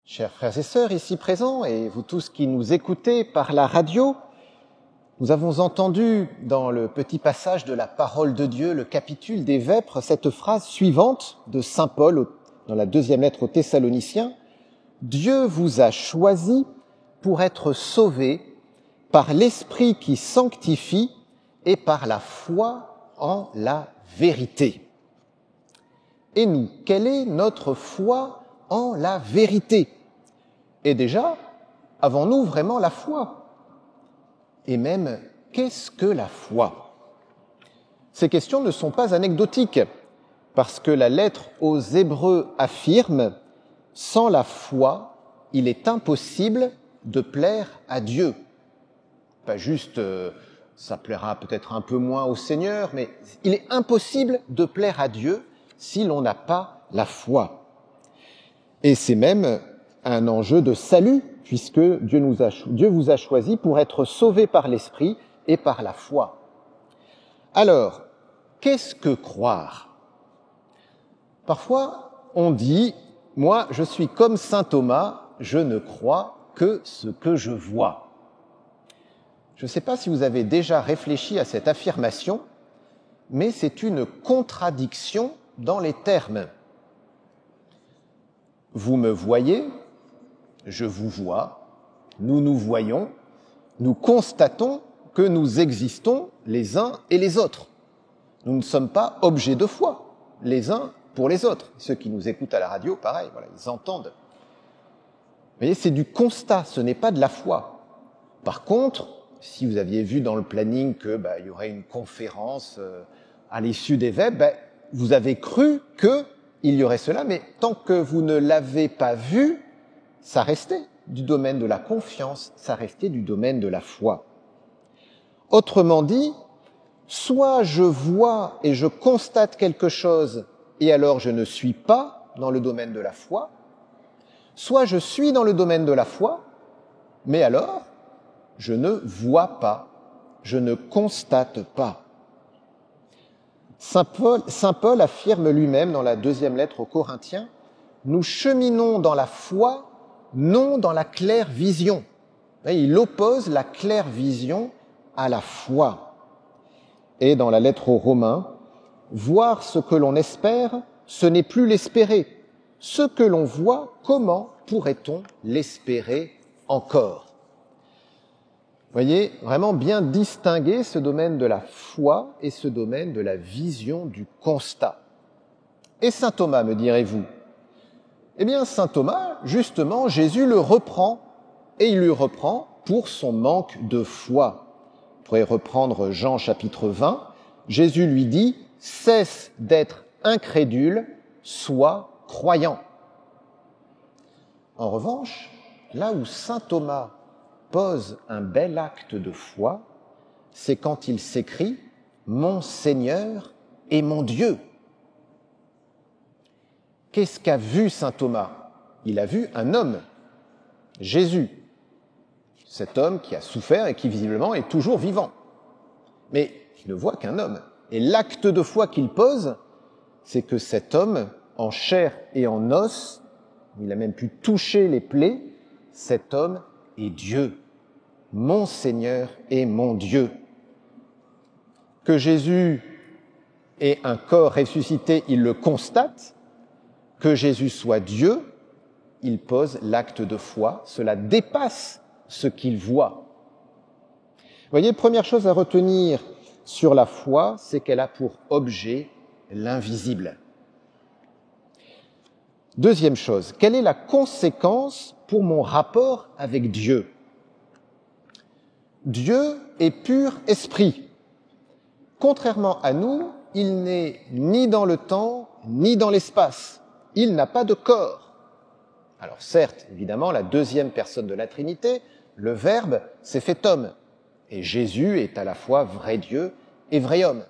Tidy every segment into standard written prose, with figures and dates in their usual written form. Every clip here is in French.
Chers frères et sœurs ici présents, et vous tous qui nous écoutez par la radio, nous avons entendu dans le petit passage de la parole de Dieu, le capitule des Vêpres, cette phrase suivante de saint Paul dans la deuxième lettre aux Thessaloniciens. « Dieu vous a choisi pour être sauvés par l'Esprit qui sanctifie et par la foi en la vérité. » Et nous, quelle est notre foi en la vérité? Et déjà, avons-nous vraiment la foi? Et même, qu'est-ce que la foi? Ces questions ne sont pas anecdotiques, parce que la lettre aux Hébreux affirme « Sans la foi, il est impossible de plaire à Dieu ». Pas juste, ça plaira peut-être un peu moins au Seigneur, mais il est impossible de plaire à Dieu si l'on n'a pas la foi. Et c'est même un enjeu de salut, puisque Dieu vous a choisi pour être sauvés par l'Esprit et par la foi. Alors, qu'est-ce que croire? Parfois, on dit « Moi, je suis comme saint Thomas, je ne crois que ce que je vois ». Je ne sais pas si vous avez déjà réfléchi à cette affirmation, mais c'est une contradiction dans les termes. Vous me voyez, je vous vois, nous nous voyons, nous constatons que nous existons les uns et les autres. Nous ne sommes pas objets de foi, les uns pour les autres. Ceux qui nous écoutent à la radio, pareil, voilà, ils entendent. Vous voyez, c'est du constat, ce n'est pas de la foi. Par contre, si vous aviez vu dans le planning qu'il y aurait une conférence à l'issue des Vêpres, vous avez cru qu'il y aurait cela, mais tant que vous ne l'avez pas vu, ça restait du domaine de la confiance, ça restait du domaine de la foi. Autrement dit, soit je vois et je constate quelque chose et alors je ne suis pas dans le domaine de la foi, soit je suis dans le domaine de la foi, mais alors je ne vois pas, je ne constate pas. Saint Paul affirme lui-même dans la deuxième lettre aux Corinthiens, « Nous cheminons dans la foi, non dans la claire vision ». Il oppose la claire vision à la foi. Et dans la lettre aux Romains, « Voir ce que l'on espère, ce n'est plus l'espérer. Ce que l'on voit, comment pourrait-on l'espérer encore ?» Vous voyez, vraiment bien distinguer ce domaine de la foi et ce domaine de la vision du constat. Et saint Thomas, me direz-vous? Eh bien, saint Thomas, justement, Jésus le reprend, et il le reprend pour son manque de foi. Vous pourrez reprendre Jean chapitre 20. Jésus lui dit « Cesse d'être incrédule, sois croyant ». En revanche, là où saint Thomas pose un bel acte de foi, c'est quand il s'écrie « Mon Seigneur et mon Dieu ». Qu'est-ce qu'a vu saint Thomas? Il a vu un homme, Jésus, cet homme qui a souffert et qui visiblement est toujours vivant. Mais il ne voit qu'un homme. Et l'acte de foi qu'il pose, c'est que cet homme, en chair et en os, il a même pu toucher les plaies, cet homme est Dieu. Mon Seigneur et mon Dieu. Que Jésus ait un corps ressuscité, il le constate. Que Jésus soit Dieu, il pose l'acte de foi. Cela dépasse ce qu'il voit. Vous voyez, première chose à retenir sur la foi, c'est qu'elle a pour objet l'invisible. Deuxième chose, quelle est la conséquence pour mon rapport avec Dieu? Dieu est pur esprit. Contrairement à nous, il n'est ni dans le temps, ni dans l'espace. Il n'a pas de corps. Alors certes, évidemment, la deuxième personne de la Trinité, le Verbe, s'est fait homme. Et Jésus est à la fois vrai Dieu et vrai homme.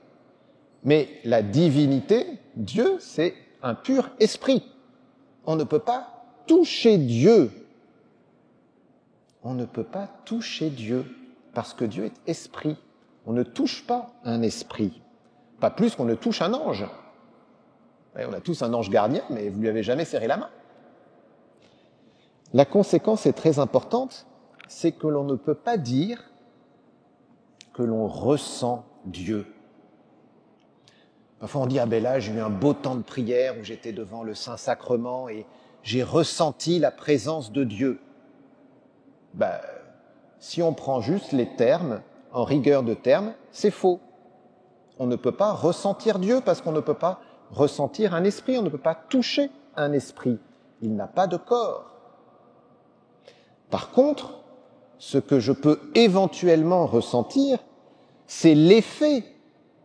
Mais la divinité, Dieu, c'est un pur esprit. On ne peut pas toucher Dieu. On ne peut pas toucher Dieu. Parce que Dieu est esprit. On ne touche pas un esprit. Pas plus qu'on ne touche un ange. On a tous un ange gardien, mais vous ne lui avez jamais serré la main. La conséquence est très importante, c'est que l'on ne peut pas dire que l'on ressent Dieu. Parfois on dit, ah ben là j'ai eu un beau temps de prière où j'étais devant le Saint-Sacrement et j'ai ressenti la présence de Dieu. Ben, si on prend juste les termes, en rigueur de termes, c'est faux. On ne peut pas ressentir Dieu parce qu'on ne peut pas ressentir un esprit, on ne peut pas toucher un esprit. Il n'a pas de corps. Par contre, ce que je peux éventuellement ressentir, c'est l'effet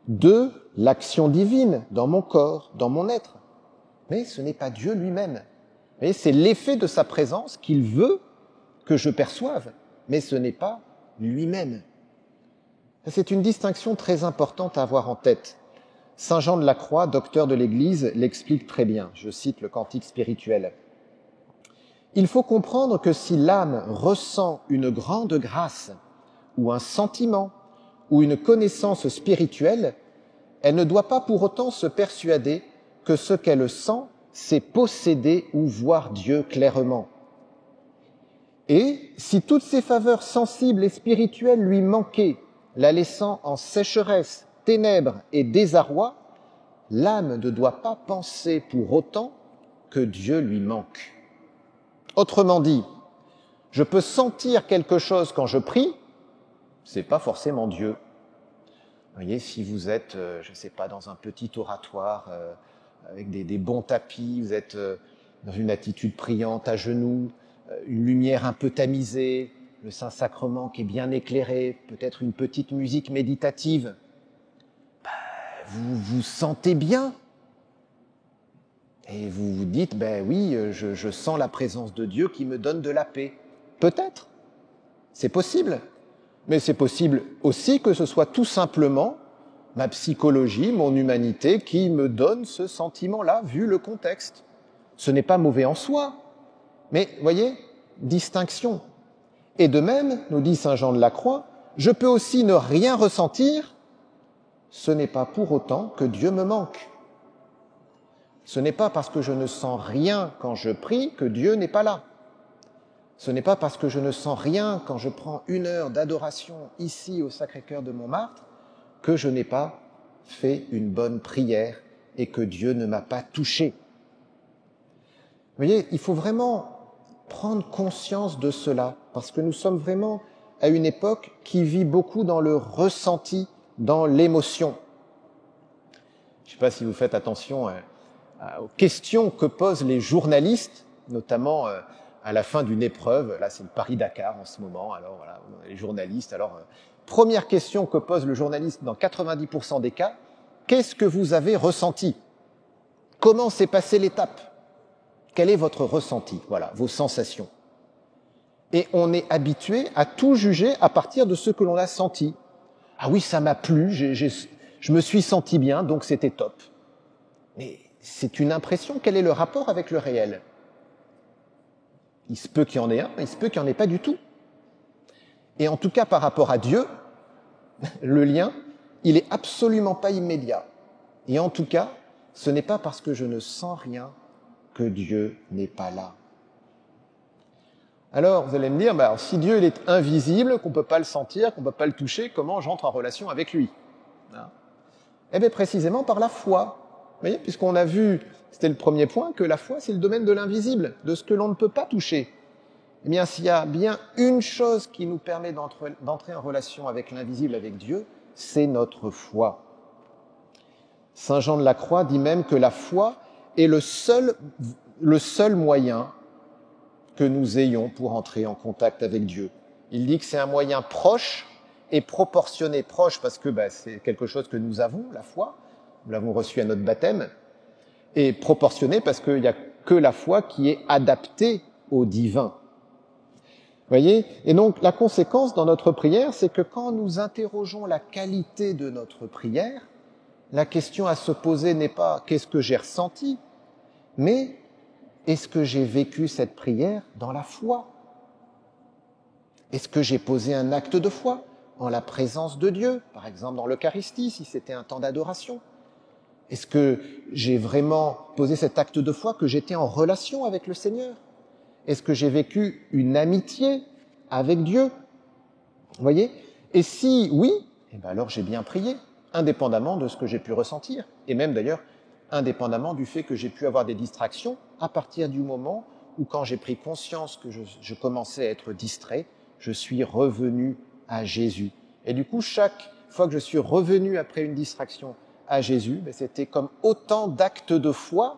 de l'action divine dans mon corps, dans mon être. Mais ce n'est pas Dieu lui-même. C'est l'effet de sa présence qu'il veut que je perçoive, mais ce n'est pas lui-même. C'est une distinction très importante à avoir en tête. Saint Jean de la Croix, docteur de l'Église, l'explique très bien. Je cite le Cantique spirituel. Il faut comprendre que si l'âme ressent une grande grâce, ou un sentiment, ou une connaissance spirituelle, elle ne doit pas pour autant se persuader que ce qu'elle sent, c'est posséder ou voir Dieu clairement. Et si toutes ces faveurs sensibles et spirituelles lui manquaient, la laissant en sécheresse, ténèbres et désarroi, l'âme ne doit pas penser pour autant que Dieu lui manque. Autrement dit, je peux sentir quelque chose quand je prie, c'est pas forcément Dieu. Vous voyez, si vous êtes, je ne sais pas, dans un petit oratoire, avec des bons tapis, vous êtes dans une attitude priante à genoux, une lumière un peu tamisée, le Saint-Sacrement qui est bien éclairé, peut-être une petite musique méditative, vous vous sentez bien. Et vous vous dites, ben oui, je sens la présence de Dieu qui me donne de la paix. Peut-être, c'est possible. Mais c'est possible aussi que ce soit tout simplement ma psychologie, mon humanité qui me donne ce sentiment-là, vu le contexte. Ce n'est pas mauvais en soi, mais, voyez, distinction. Et de même, nous dit saint Jean de la Croix, je peux aussi ne rien ressentir, ce n'est pas pour autant que Dieu me manque. Ce n'est pas parce que je ne sens rien quand je prie que Dieu n'est pas là. Ce n'est pas parce que je ne sens rien quand je prends 1 heure d'adoration ici au Sacré-Cœur de Montmartre que je n'ai pas fait une bonne prière et que Dieu ne m'a pas touché. Vous voyez, il faut vraiment prendre conscience de cela parce que nous sommes vraiment à une époque qui vit beaucoup dans le ressenti, dans l'émotion. Je ne sais pas si vous faites attention aux questions que posent les journalistes, notamment à la fin d'une épreuve. Là, c'est le Paris-Dakar en ce moment. Alors voilà, les journalistes. Alors, première question que pose le journaliste dans 90% des cas, qu'est-ce que vous avez ressenti? Comment s'est passée l'étape? Quel est votre ressenti? Voilà, vos sensations. Et on est habitué à tout juger à partir de ce que l'on a senti. Ah oui, ça m'a plu, je me suis senti bien, donc c'était top. Mais c'est une impression, quel est le rapport avec le réel? Il se peut qu'il y en ait un, il se peut qu'il n'y en ait pas du tout. Et en tout cas, par rapport à Dieu, le lien, il est absolument pas immédiat. Et en tout cas, ce n'est pas parce que je ne sens rien que Dieu n'est pas là. Alors, vous allez me dire, alors, si Dieu il est invisible, qu'on ne peut pas le sentir, qu'on ne peut pas le toucher, comment j'entre en relation avec lui? Eh bien, précisément par la foi. Vous voyez, puisqu'on a vu, c'était le premier point, que la foi, c'est le domaine de l'invisible, de ce que l'on ne peut pas toucher. Eh bien, s'il y a bien une chose qui nous permet d'entrer en relation avec l'invisible, avec Dieu, c'est notre foi. Saint Jean de la Croix dit même que la foi est le seul moyen que nous ayons pour entrer en contact avec Dieu. Il dit que c'est un moyen proche et proportionné. Proche parce que c'est quelque chose que nous avons, la foi, nous l'avons reçu à notre baptême, et proportionné parce qu'il n'y a que la foi qui est adaptée au divin. Vous voyez? Et donc la conséquence dans notre prière, c'est que quand nous interrogeons la qualité de notre prière, la question à se poser n'est pas « qu'est-ce que j'ai ressenti ?», mais « est-ce que j'ai vécu cette prière dans la foi ? Est-ce que j'ai posé un acte de foi en la présence de Dieu, par exemple dans l'Eucharistie, si c'était un temps d'adoration ? Est-ce que j'ai vraiment posé cet acte de foi que j'étais en relation avec le Seigneur ? Est-ce que j'ai vécu une amitié avec Dieu? Vous voyez? Et si oui, eh bien alors j'ai bien prié, indépendamment de ce que j'ai pu ressentir, et même d'ailleurs indépendamment du fait que j'ai pu avoir des distractions à partir du moment où, quand j'ai pris conscience que je commençais à être distrait, je suis revenu à Jésus. Et du coup, chaque fois que je suis revenu après une distraction à Jésus, c'était comme autant d'actes de foi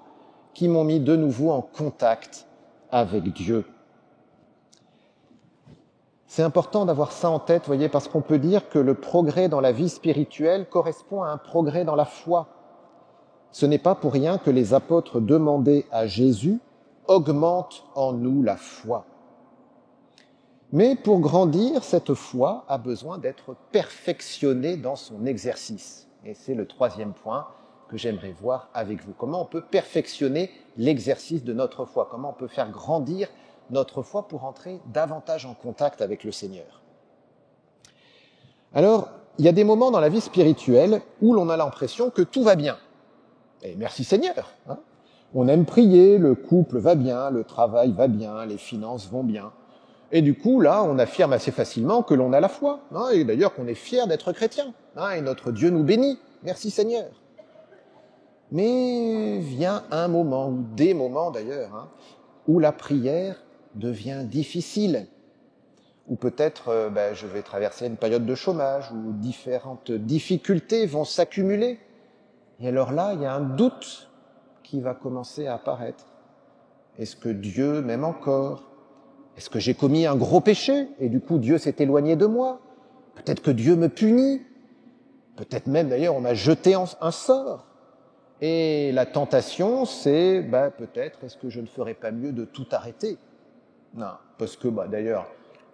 qui m'ont mis de nouveau en contact avec Dieu. C'est important d'avoir ça en tête, voyez, parce qu'on peut dire que le progrès dans la vie spirituelle correspond à un progrès dans la foi. Ce n'est pas pour rien que les apôtres demandaient à Jésus « Augmente en nous la foi ». Mais pour grandir, cette foi a besoin d'être perfectionnée dans son exercice. Et c'est le troisième point que j'aimerais voir avec vous. Comment on peut perfectionner l'exercice de notre foi? Comment on peut faire grandir notre foi pour entrer davantage en contact avec le Seigneur? Alors, il y a des moments dans la vie spirituelle où l'on a l'impression que tout va bien. Et merci Seigneur, hein. On aime prier, le couple va bien, le travail va bien, les finances vont bien. Et du coup, là, on affirme assez facilement que l'on a la foi, hein, et d'ailleurs qu'on est fier d'être chrétien, hein, et notre Dieu nous bénit. Merci Seigneur. Mais vient un moment, ou des moments d'ailleurs, hein, où la prière devient difficile, ou peut-être je vais traverser une période de chômage, où différentes difficultés vont s'accumuler. Et alors là, il y a un doute qui va commencer à apparaître. Est-ce que Dieu m'aime encore? Est-ce que j'ai commis un gros péché et du coup Dieu s'est éloigné de moi? Peut-être que Dieu me punit. Peut-être même d'ailleurs on m'a jeté un sort. Et la tentation, c'est peut-être, est-ce que je ne ferais pas mieux de tout arrêter? Non, parce que d'ailleurs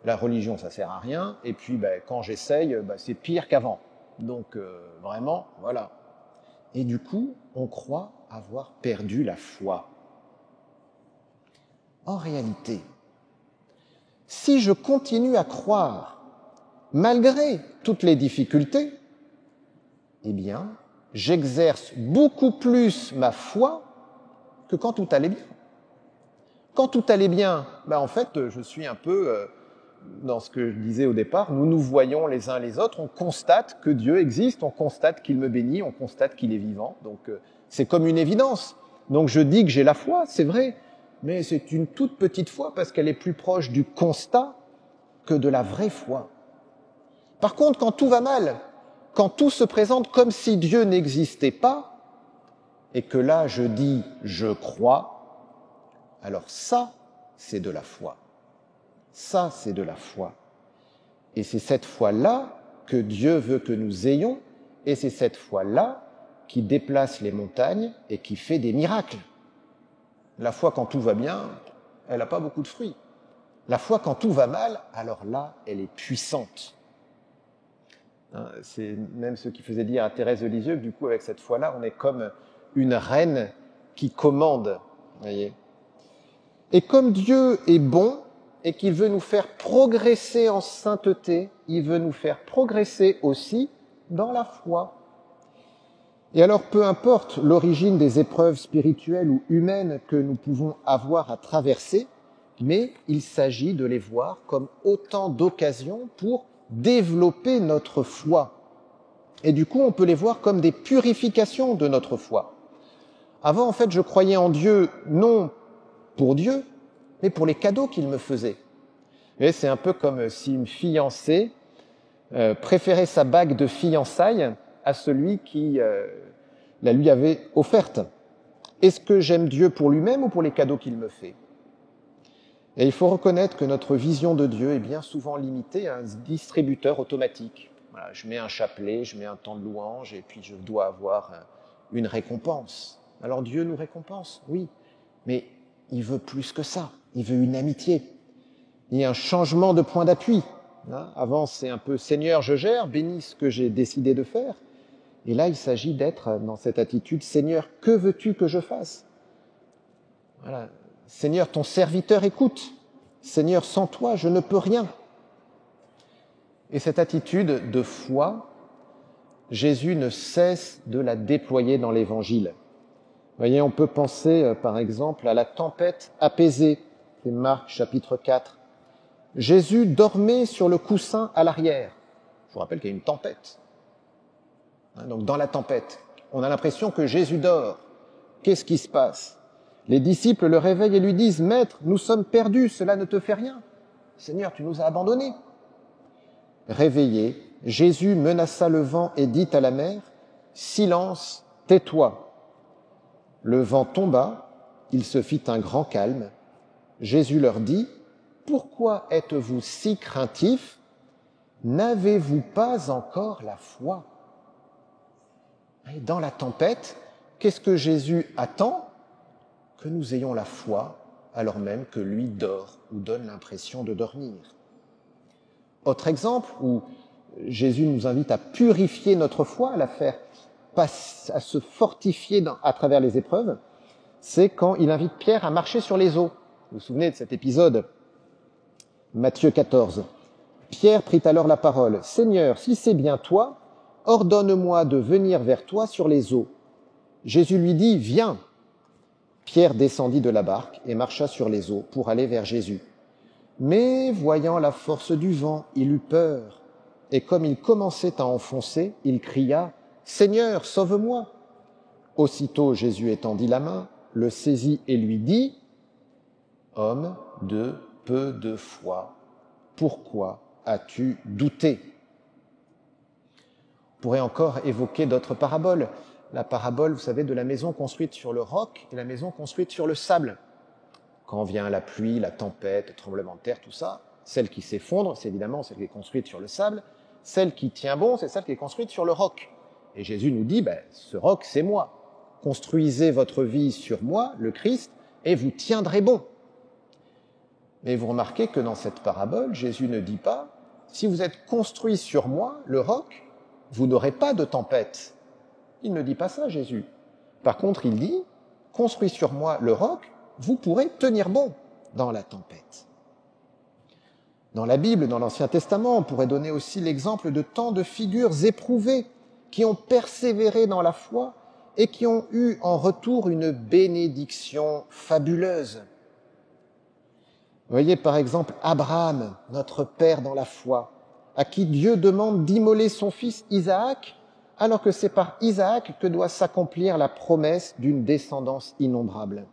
la religion ça sert à rien, et puis quand j'essaye, c'est pire qu'avant. Donc vraiment, voilà. Et du coup, on croit avoir perdu la foi. En réalité, si je continue à croire, malgré toutes les difficultés, eh bien, j'exerce beaucoup plus ma foi que quand tout allait bien. Quand tout allait bien, en fait, je suis un peu dans ce que je disais au départ, nous nous voyons les uns les autres, on constate que Dieu existe, on constate qu'il me bénit, on constate qu'il est vivant. Donc c'est comme une évidence. Donc je dis que j'ai la foi, c'est vrai, mais c'est une toute petite foi parce qu'elle est plus proche du constat que de la vraie foi. Par contre, quand tout va mal, quand tout se présente comme si Dieu n'existait pas, et que là je dis « je crois », alors ça, c'est de la foi. Ça, c'est de la foi. Et c'est cette foi-là que Dieu veut que nous ayons, et c'est cette foi-là qui déplace les montagnes et qui fait des miracles. La foi, quand tout va bien, elle n'a pas beaucoup de fruits. La foi, quand tout va mal, alors là, elle est puissante. C'est même ce qui faisait dire à Thérèse de Lisieux que du coup, avec cette foi-là, on est comme une reine qui commande. Voyez. Et comme Dieu est bon et qu'il veut nous faire progresser en sainteté, il veut nous faire progresser aussi dans la foi. Et alors, peu importe l'origine des épreuves spirituelles ou humaines que nous pouvons avoir à traverser, mais il s'agit de les voir comme autant d'occasions pour développer notre foi. Et du coup, on peut les voir comme des purifications de notre foi. Avant, en fait, je croyais en Dieu, non pour Dieu, mais pour les cadeaux qu'il me faisait. Et c'est un peu comme si une fiancée préférait sa bague de fiançailles à celui qui la lui avait offerte. Est-ce que j'aime Dieu pour lui-même ou pour les cadeaux qu'il me fait? Et il faut reconnaître que notre vision de Dieu est bien souvent limitée à un distributeur automatique. Voilà, je mets un chapelet, je mets un temps de louange et puis je dois avoir une récompense. Alors Dieu nous récompense, oui, mais il veut plus que ça. Il veut une amitié. Il y a un changement de point d'appui. Avant, c'est un peu « Seigneur, je gère, bénis ce que j'ai décidé de faire ». Et là, il s'agit d'être dans cette attitude « Seigneur, que veux-tu que je fasse ?» Voilà. « Seigneur, ton serviteur écoute. Seigneur, sans toi, je ne peux rien. » Et cette attitude de foi, Jésus ne cesse de la déployer dans l'Évangile. Vous voyez, on peut penser par exemple à la tempête apaisée c'est Marc chapitre 4. Jésus dormait sur le coussin à l'arrière. Je vous rappelle qu'il y a une tempête. Donc dans la tempête, on a l'impression que Jésus dort. Qu'est-ce qui se passe? Les disciples le réveillent et lui disent « Maître, nous sommes perdus, cela ne te fait rien. Seigneur, tu nous as abandonnés. » Réveillé, Jésus menaça le vent et dit à la mer « Silence, tais-toi !» Le vent tomba, il se fit un grand calme. Jésus leur dit « Pourquoi êtes-vous si craintifs? N'avez-vous pas encore la foi ?» Et dans la tempête, qu'est-ce que Jésus attend? Que nous ayons la foi, alors même que lui dort ou donne l'impression de dormir. Autre exemple où Jésus nous invite à purifier notre foi, à la faire à se fortifier à travers les épreuves, c'est quand il invite Pierre à marcher sur les eaux. Vous vous souvenez de cet épisode? Matthieu 14. Pierre prit alors la parole. « Seigneur, si c'est bien toi, ordonne-moi de venir vers toi sur les eaux. » Jésus lui dit « Viens !» Pierre descendit de la barque et marcha sur les eaux pour aller vers Jésus. Mais voyant la force du vent, il eut peur, et comme il commençait à enfoncer, il cria « Seigneur, sauve-moi !» Aussitôt Jésus étendit la main, le saisit et lui dit « Homme de peu de foi, pourquoi as-tu douté ?» On pourrait encore évoquer d'autres paraboles. La parabole, vous savez, de la maison construite sur le roc et la maison construite sur le sable. Quand vient la pluie, la tempête, le tremblement de terre, tout ça, celle qui s'effondre, c'est évidemment celle qui est construite sur le sable. Celle qui tient bon, c'est celle qui est construite sur le roc. Et Jésus nous dit, ce roc, c'est moi. Construisez votre vie sur moi, le Christ, et vous tiendrez bon. Mais vous remarquez que dans cette parabole, Jésus ne dit pas, si vous êtes construit sur moi, le roc, vous n'aurez pas de tempête. Il ne dit pas ça, Jésus. Par contre, il dit, construit sur moi le roc, vous pourrez tenir bon dans la tempête. Dans la Bible, dans l'Ancien Testament, on pourrait donner aussi l'exemple de tant de figures éprouvées qui ont persévéré dans la foi et qui ont eu en retour une bénédiction fabuleuse. Vous voyez par exemple Abraham, notre père dans la foi, à qui Dieu demande d'immoler son fils Isaac, alors que c'est par Isaac que doit s'accomplir la promesse d'une descendance innombrable.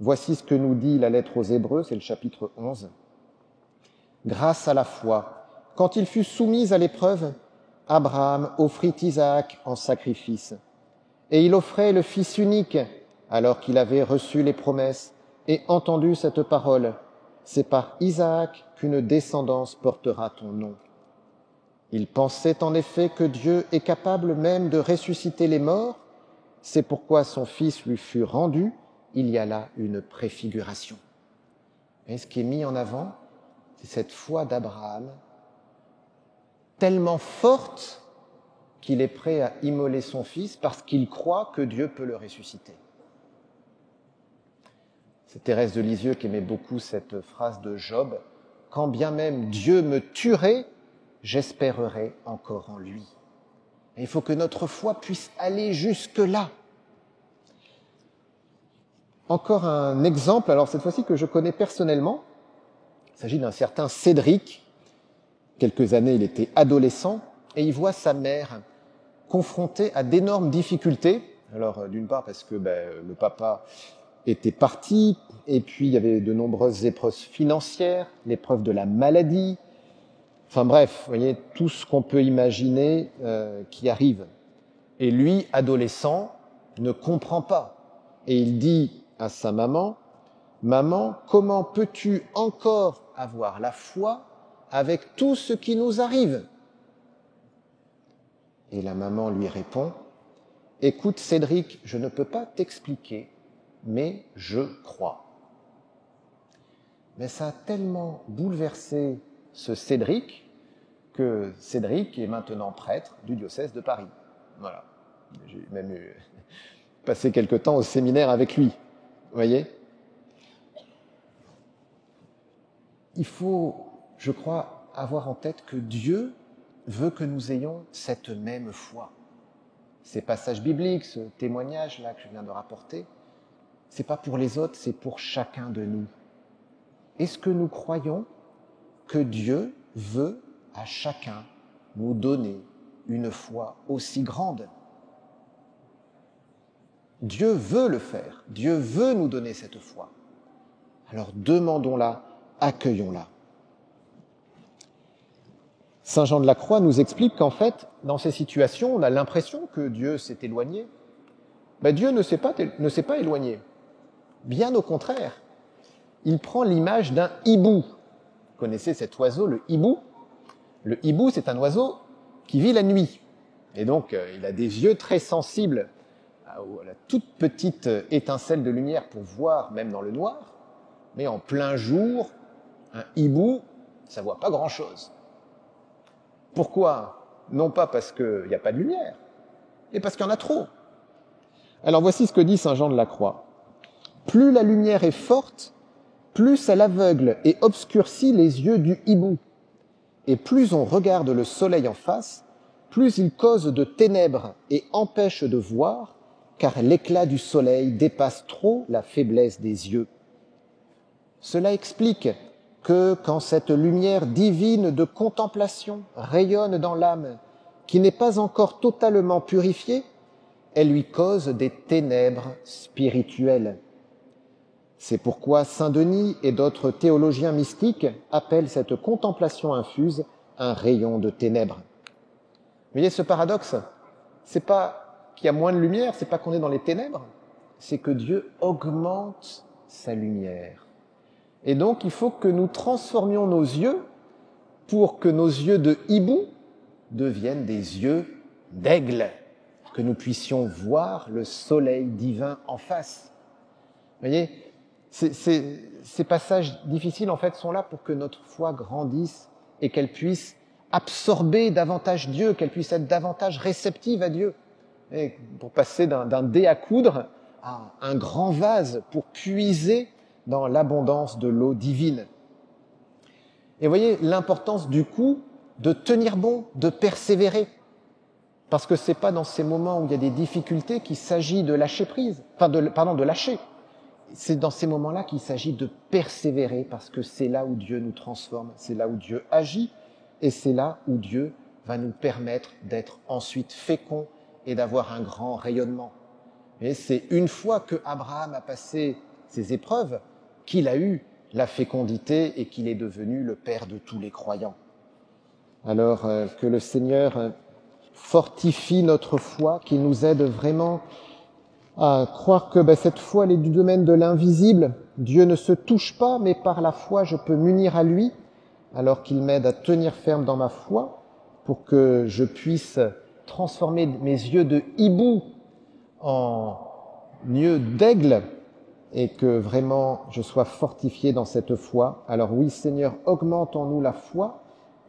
Voici ce que nous dit la lettre aux Hébreux, c'est le chapitre 11. Grâce à la foi, quand il fut soumis à l'épreuve, Abraham offrit Isaac en sacrifice. Et il offrait le fils unique, alors qu'il avait reçu les promesses et entendu cette parole. C'est par Isaac qu'une descendance portera ton nom. Il pensait en effet que Dieu est capable même de ressusciter les morts. C'est pourquoi son fils lui fut rendu. Il y a là une préfiguration. Et ce qui est mis en avant, c'est cette foi d'Abraham, tellement forte qu'il est prêt à immoler son fils parce qu'il croit que Dieu peut le ressusciter. C'est Thérèse de Lisieux qui aimait beaucoup cette phrase de Job. « Quand bien même Dieu me tuerait, j'espérerai encore en lui. » Et il faut que notre foi puisse aller jusque-là. Encore un exemple, alors cette fois-ci que je connais personnellement. Il s'agit d'un certain Cédric. Quelques années, il était adolescent et il voit sa mère confrontée à d'énormes difficultés. Alors, d'une part parce que le papa était parti et puis il y avait de nombreuses épreuves financières, l'épreuve de la maladie. Enfin bref, vous voyez, tout ce qu'on peut imaginer qui arrive. Et lui, adolescent, ne comprend pas. Et il dit à sa maman, « Maman, comment peux-tu encore avoir la foi avec tout ce qui nous arrive ?» Et la maman lui répond, « Écoute Cédric, je ne peux pas t'expliquer, mais je crois. » Mais ça a tellement bouleversé ce Cédric que Cédric est maintenant prêtre du diocèse de Paris. Voilà. J'ai même passé quelque temps au séminaire avec lui. Vous voyez ? Il faut, je crois, avoir en tête que Dieu veut que nous ayons cette même foi. Ces passages bibliques, ce témoignage-là que je viens de rapporter, c'est pas pour les autres, c'est pour chacun de nous. est-ce que nous croyons que Dieu veut à chacun nous donner une foi aussi grande? Dieu veut le faire, Dieu veut nous donner cette foi. Alors demandons-la, accueillons-la. Saint Jean de la Croix nous explique qu'en fait, dans ces situations, on a l'impression que Dieu s'est éloigné. Dieu ne s'est pas éloigné. Bien au contraire, il prend l'image d'un hibou. Vous connaissez cet oiseau, le hibou? Le hibou, c'est un oiseau qui vit la nuit. Et donc, il a des yeux très sensibles à la toute petite étincelle de lumière pour voir même dans le noir. Mais en plein jour, un hibou, ça voit pas grand-chose. Pourquoi? Non pas parce qu'il n'y a pas de lumière, mais parce qu'il y en a trop. Alors voici ce que dit Saint Jean de la Croix. Plus la lumière est forte, plus elle aveugle et obscurcit les yeux du hibou. Et plus on regarde le soleil en face, plus il cause de ténèbres et empêche de voir, car l'éclat du soleil dépasse trop la faiblesse des yeux. Cela explique que quand cette lumière divine de contemplation rayonne dans l'âme, qui n'est pas encore totalement purifiée, elle lui cause des ténèbres spirituelles. C'est pourquoi Saint Denis et d'autres théologiens mystiques appellent cette contemplation infuse un rayon de ténèbres. Vous voyez ce paradoxe? C'est pas qu'il y a moins de lumière, c'est pas qu'on est dans les ténèbres, c'est que Dieu augmente sa lumière. Et donc, il faut que nous transformions nos yeux pour que nos yeux de hibou deviennent des yeux d'aigle, que nous puissions voir le soleil divin en face. Vous voyez, ces passages difficiles, en fait, sont là pour que notre foi grandisse et qu'elle puisse absorber davantage Dieu, qu'elle puisse être davantage réceptive à Dieu. Et pour passer d'un dé à coudre à un grand vase pour puiser dans l'abondance de l'eau divine. Et voyez l'importance du coup de tenir bon, de persévérer. Parce que c'est pas dans ces moments où il y a des difficultés qu'il s'agit de lâcher prise, de lâcher. C'est dans ces moments-là qu'il s'agit de persévérer parce que c'est là où Dieu nous transforme, c'est là où Dieu agit et c'est là où Dieu va nous permettre d'être ensuite féconds et d'avoir un grand rayonnement. Et c'est une fois que Abraham a passé ces épreuves qu'il a eu la fécondité et qu'il est devenu le Père de tous les croyants. Alors que le Seigneur fortifie notre foi, qu'il nous aide vraiment à croire que cette foi, elle est du domaine de l'invisible. Dieu ne se touche pas, mais par la foi, je peux m'unir à lui, alors qu'il m'aide à tenir ferme dans ma foi, pour que je puisse transformer mes yeux de hibou en yeux d'aigle, et que vraiment je sois fortifié dans cette foi. Alors oui, Seigneur, augmente en nous la foi,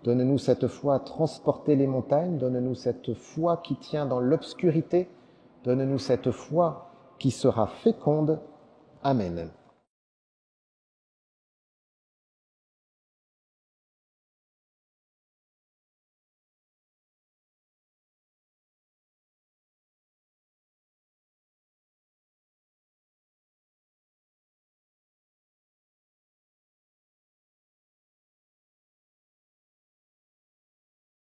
donne-nous cette foi à transporter les montagnes, donne-nous cette foi qui tient dans l'obscurité, donne-nous cette foi qui sera féconde. Amen.